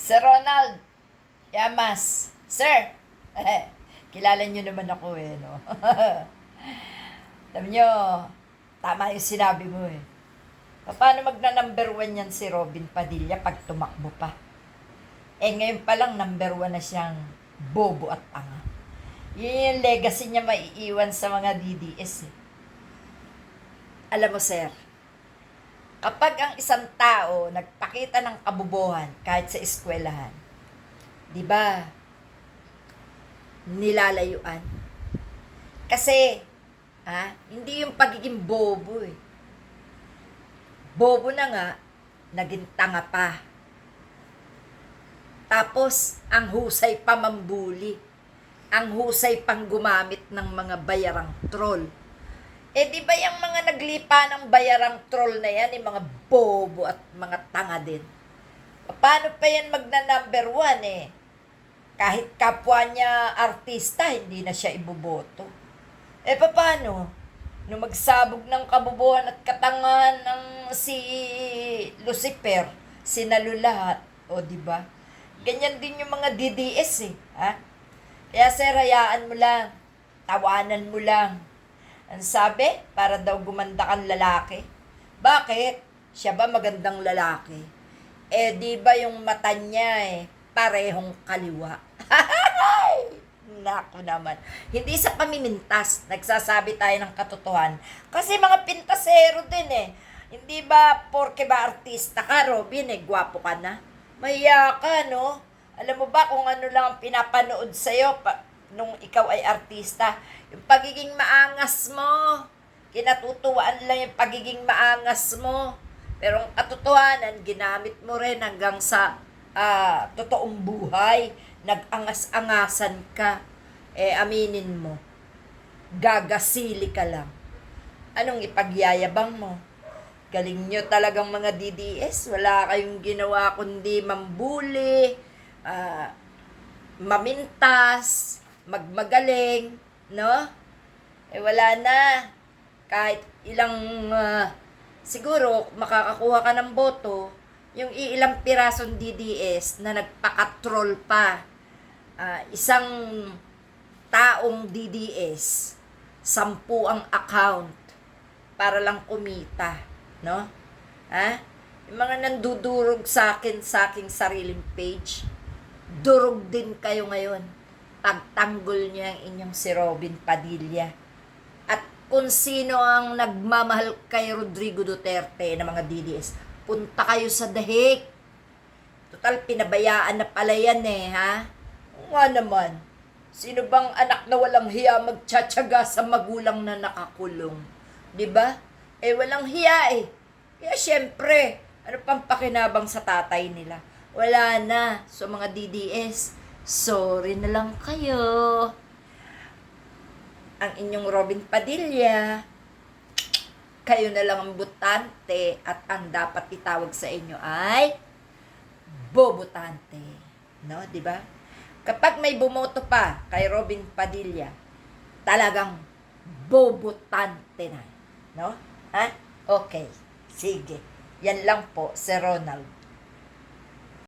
Sir Ronald Yamas. Sir, kilala niyo naman ako no? Alam niyo, tama yung sinabi mo Paano magna-number one yan si Robin Padilla pag tumakbo pa? Ngayon pa lang number one na siyang bobo at tanga. Yun yung legacy niya maiiwan sa mga DDS Alam mo, sir, kapag ang isang tao nagpakita ng kabubuhan kahit sa eskwelahan, di ba, nilalayuan? Kasi, hindi yung pagiging bobo Bobo na nga, naging tanga pa. Tapos, ang husay pa mambuli. Ang husay pang gumamit ng mga bayarang troll. Di ba yung mga naglipa ng bayarang troll na yan, yung mga bobo at mga tanga din? Paano pa yan magna-number one Kahit kapwa niya artista, hindi na siya iboboto. Paano? Nung magsabog ng kabubuhan at katangahan ng si Lucifer, sinalo lahat. Di ba? Ganyan din yung mga DDS Kaya sir, hayaan mo lang. Tawanan mo lang. Ang sabi, para daw gumanda kang lalaki. Bakit? Siya ba magandang lalaki? Di ba yung mata niya parehong kaliwa? Naku naman. Hindi sa pamimintas, nagsasabi tayo ng katotohanan. Kasi mga pintasero din Hindi ba, porke ba artista ka, Robin, gwapo ka na? Mahiya ka, no? Alam mo ba kung ano lang ang pinapanood sa'yo nung ikaw ay artista? Yung pagiging maangas mo. Kinatutuwaan lang yung pagiging maangas mo. Pero ang katotohanan, ginamit mo rin hanggang sa totoong buhay. Nag-angas-angasan ka. Aminin mo. Gagasili ka lang. Anong ipagyayabang mo? Galing nyo talagang mga DDS. Wala kayong ginawa kundi mambuli, mamintas, magmagaling, no? Wala na. Kahit ilang, siguro, makakakuha ka ng boto, yung ilang pirasong DDS na nagpakatrol pa. Isang taong DDS, 10 ang account para lang kumita, no? Yung mga nandudurog sa aking sariling page, durog din kayo ngayon. Pagtanggol niya ang inyong si Robin Padilla. At kung sino ang nagmamahal kay Rodrigo Duterte na mga DDS, punta kayo sa dahig. Total, pinabayaan na pala yan Nga naman. Sino bang anak na walang hiya magtsatsaga sa magulang na nakakulong? 'Di ba? Walang hiya Kaya syempre, ano pang pakinabang sa tatay nila? Wala na. So mga DDS, sorry na lang kayo. Ang inyong Robin Padilla, kayo na lang ang botante at ang dapat itawag sa inyo ay bobotante. No, 'di ba? Kapag may bumoto pa kay Robin Padilla, talagang bobotante na. No? Okay. Sige. Yan lang po, Sir Ronald.